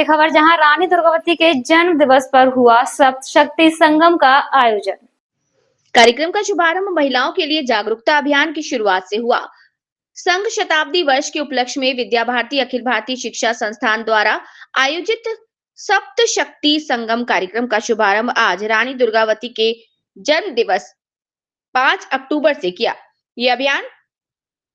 खबर, जहां रानी दुर्गावती के जन्म दिवस पर हुआ सप्तशक्ति संगम का आयोजन। कार्यक्रम का शुभारंभ महिलाओं के लिए जागरूकता अभियान की शुरुआत से हुआ। संघ शताब्दी वर्ष के उपलक्ष्य में विद्या भारती अखिल भारतीय शिक्षा संस्थान द्वारा आयोजित सप्तशक्ति संगम कार्यक्रम का शुभारंभ आज रानी दुर्गावती के जन्म दिवस 5 अक्टूबर से किया। यह अभियान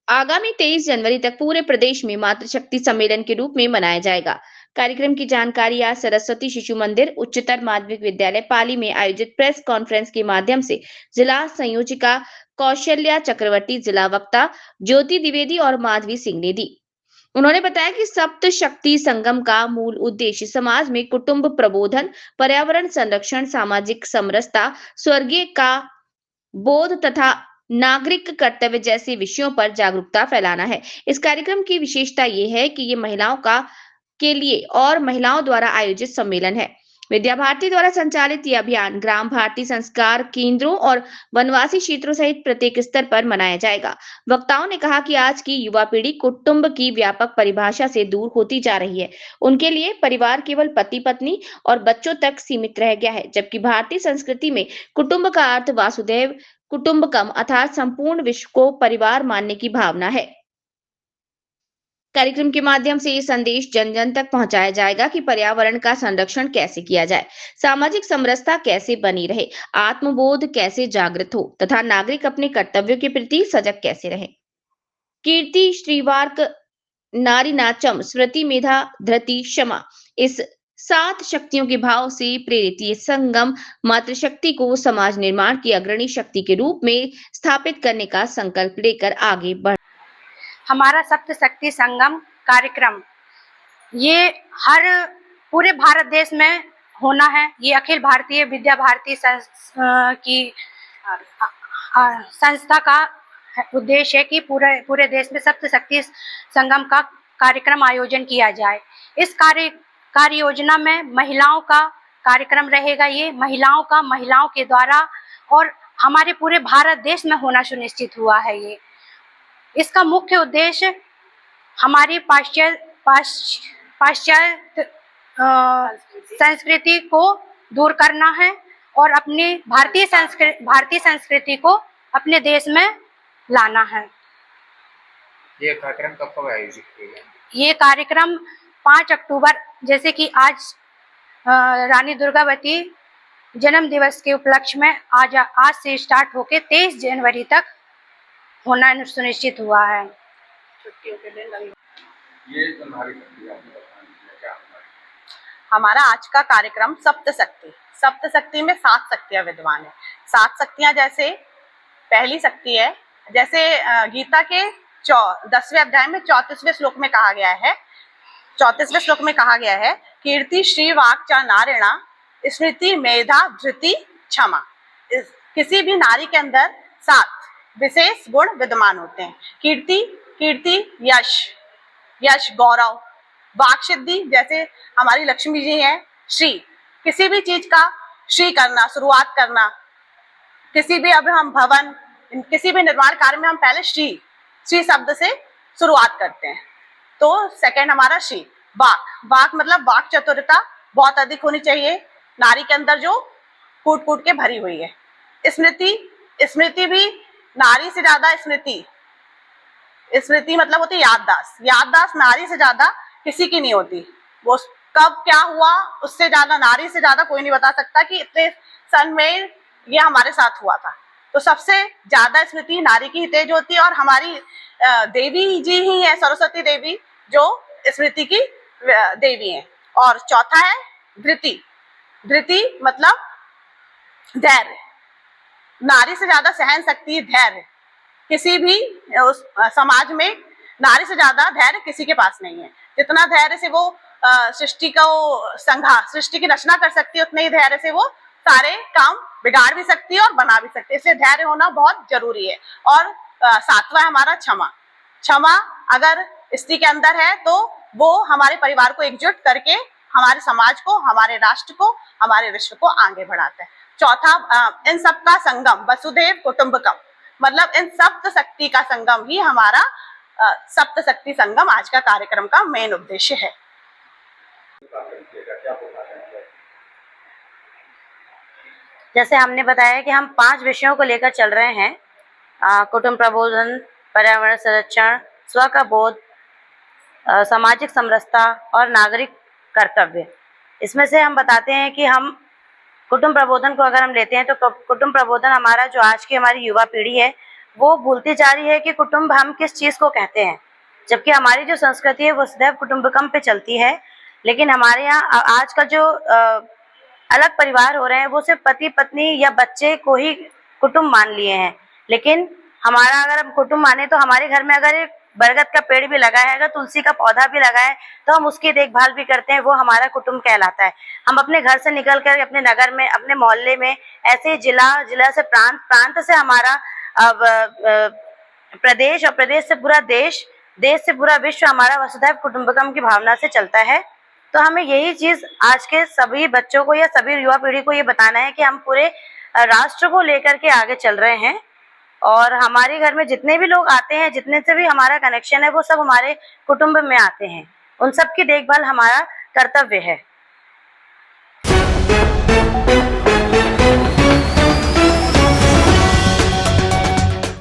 आगामी 23 जनवरी तक पूरे प्रदेश में मातृशक्ति सम्मेलन के रूप में मनाया जाएगा। कार्यक्रम की जानकारी आज सरस्वती शिशु मंदिर उच्चतर माध्यमिक विद्यालय पाली में आयोजित प्रेस कॉन्फ्रेंस के माध्यम से जिला संयोजिका कौशल्या चक्रवर्ती, जिला वक्ता ज्योति द्विवेदी और माधवी सिंह ने दी। उन्होंने बताया कि सप्त शक्ति संगम का मूल उद्देश्य समाज में कुटुंब प्रबोधन, पर्यावरण संरक्षण, सामाजिक समरसता, स्वर्गीय का बोध तथा नागरिक कर्तव्य जैसे विषयों पर जागरूकता फैलाना है। इस कार्यक्रम की विशेषता ये है कि ये महिलाओं के लिए और महिलाओं द्वारा आयोजित सम्मेलन है। विद्या भारती द्वारा संचालित यह अभियान ग्राम भारती संस्कार केंद्रों और वनवासी क्षेत्रों सहित प्रत्येक स्तर पर मनाया जाएगा। वक्ताओं ने कहा कि आज की युवा पीढ़ी कुटुंब की व्यापक परिभाषा से दूर होती जा रही है। उनके लिए परिवार केवल पति पत्नी और बच्चों तक सीमित रह गया है, जबकि भारतीय संस्कृति में कुटुंब का अर्थ वासुदेव कुटुंबकम अर्थात संपूर्ण विश्व को परिवार मानने की भावना है। कार्यक्रम के माध्यम से ये संदेश जन जन तक पहुंचाया जाएगा कि पर्यावरण का संरक्षण कैसे किया जाए, सामाजिक समरसता कैसे बनी रहे, आत्मबोध कैसे जागृत हो तथा नागरिक अपने कर्तव्यों के प्रति सजग कैसे रहे। कीर्ति श्रीवार्क नारी नाचम स्मृति मेधा धृति क्षमा, इस 7 शक्तियों के भाव से प्रेरित ये संगम मातृशक्ति को समाज निर्माण की अग्रणी शक्ति के रूप में स्थापित करने का संकल्प लेकर आगे बढ़। हमारा सप्तशक्ति संगम कार्यक्रम ये हर पूरे भारत देश में होना है। ये अखिल भारतीय विद्या भारती की संस्था का उद्देश्य है कि पूरे देश में सप्तशक्ति संगम का कार्यक्रम आयोजन किया जाए। इस कार्य योजना में महिलाओं का कार्यक्रम रहेगा। ये महिलाओं के द्वारा और हमारे पूरे भारत देश में होना सुनिश्चित हुआ है। ये इसका मुख्य उद्देश्य हमारी पाश्चात्य संस्कृति को दूर करना है और अपनी भारतीय संस्कृति को अपने देश में लाना है। ये कार्यक्रम कब आयोजित किया गया? ये कार्यक्रम 5 अक्टूबर, जैसे कि आज रानी दुर्गावती जन्म दिवस के उपलक्ष्य में आज से स्टार्ट होके 23 जनवरी तक होना सुनिश्चित हुआ है। छुट्टियों के दिन ये तुम्हारी शक्ति क्या? हमारा आज का कार्यक्रम सप्तशक्ति में 7 शक्तियां विद्यमान है। 7 शक्तियां जैसे पहली शक्ति है, जैसे गीता के 10वें अध्याय में 34वें श्लोक में कहा गया है, 34वें श्लोक में कहा गया है, कीर्ति श्री वाक्चा नारिणा स्मृति मेधा धृति क्षमा। किसी भी नारी के अंदर 7 विशेष गुण विद्यमान होते हैं। कीर्ति यश गौरव, वाक सिद्धि, जैसे हमारी लक्ष्मी जी हैं, श्री किसी भी चीज का श्री करना, शुरुआत करना, किसी भी अब हम भवन किसी भी निर्माण कार्य में हम पहले श्री शब्द से शुरुआत करते हैं। तो सेकंड हमारा श्री। वाक मतलब वाक चतुरता बहुत अधिक होनी चाहिए नारी के अंदर, जो कूट के भरी हुई है। स्मृति भी नारी से ज्यादा स्मृति मतलब होती है याददाश्त नारी से ज्यादा किसी की नहीं होती। वो कब क्या हुआ उससे ज्यादा, नारी से ज्यादा कोई नहीं बता सकता कि इतने सन में ये हमारे साथ हुआ था। तो सबसे ज्यादा स्मृति नारी की तेज होती है और हमारी देवी जी ही है, सरस्वती देवी, जो स्मृति की देवी है। और चौथा है धृति मतलब धैर्य, नारी से ज्यादा सहन शक्ति, धैर्य। किसी भी उस समाज में नारी से ज्यादा धैर्य किसी के पास नहीं है। जितना धैर्य से वो सृष्टि की रचना कर सकती है, उतने ही धैर्य से वो सारे काम बिगाड़ भी सकती है और बना भी सकती है। इसलिए धैर्य होना बहुत जरूरी है। और 7वां हमारा क्षमा अगर स्त्री के अंदर है तो वो हमारे परिवार को एकजुट करके हमारे समाज को, हमारे राष्ट्र को, हमारे विश्व को आगे बढ़ाता है। चौथा, इन सबका संगम वसुधैव कुटुंबकम, मतलब इन सप्त शक्ति का संगम ही हमारा सप्त शक्ति संगम आज का कार्यक्रम का मेन उद्देश्य है। जैसे हमने बताया कि हम 5 विषयों को लेकर चल रहे हैं, कुटुंब प्रबोधन, पर्यावरण संरक्षण, स्व का बोध, सामाजिक समरसता और नागरिक कर्तव्य। इसमें से हम बताते हैं कि हम कुटुंब प्रबोधन को अगर हम लेते हैं तो कुटुंब प्रबोधन हमारा जो आज की हमारी युवा पीढ़ी है वो भूलती जा रही है कि कुटुंब हम किस चीज़ को कहते हैं, जबकि हमारी जो संस्कृति है वो सदैव कुटुंबकम पे चलती है। लेकिन हमारे यहाँ आज का जो अलग परिवार हो रहे हैं वो सिर्फ पति पत्नी या बच्चे को ही कुटुंब मान लिए हैं। लेकिन हमारा अगर हम कुटुंब माने तो हमारे घर में अगर एक बरगद का पेड़ भी लगा है, अगर तुलसी का पौधा भी लगा है तो हम उसकी देखभाल भी करते हैं, वो हमारा कुटुंब कहलाता है। हम अपने घर से निकल कर अपने नगर में, अपने मोहल्ले में, ऐसे जिला से प्रांत से हमारा प्रदेश और प्रदेश से पूरा देश, देश से पूरा विश्व हमारा वसुधैव कुटुंबकम की भावना से चलता है। तो हमें यही चीज आज के सभी बच्चों को या सभी युवा पीढ़ी को ये बताना है कि हम पूरे राष्ट्र को लेकर के आगे चल रहे हैं और हमारे घर में जितने भी लोग आते हैं, जितने से भी हमारा कनेक्शन है वो सब हमारे कुटुंब में आते हैं। उन सब की देखभाल हमारा कर्तव्य है।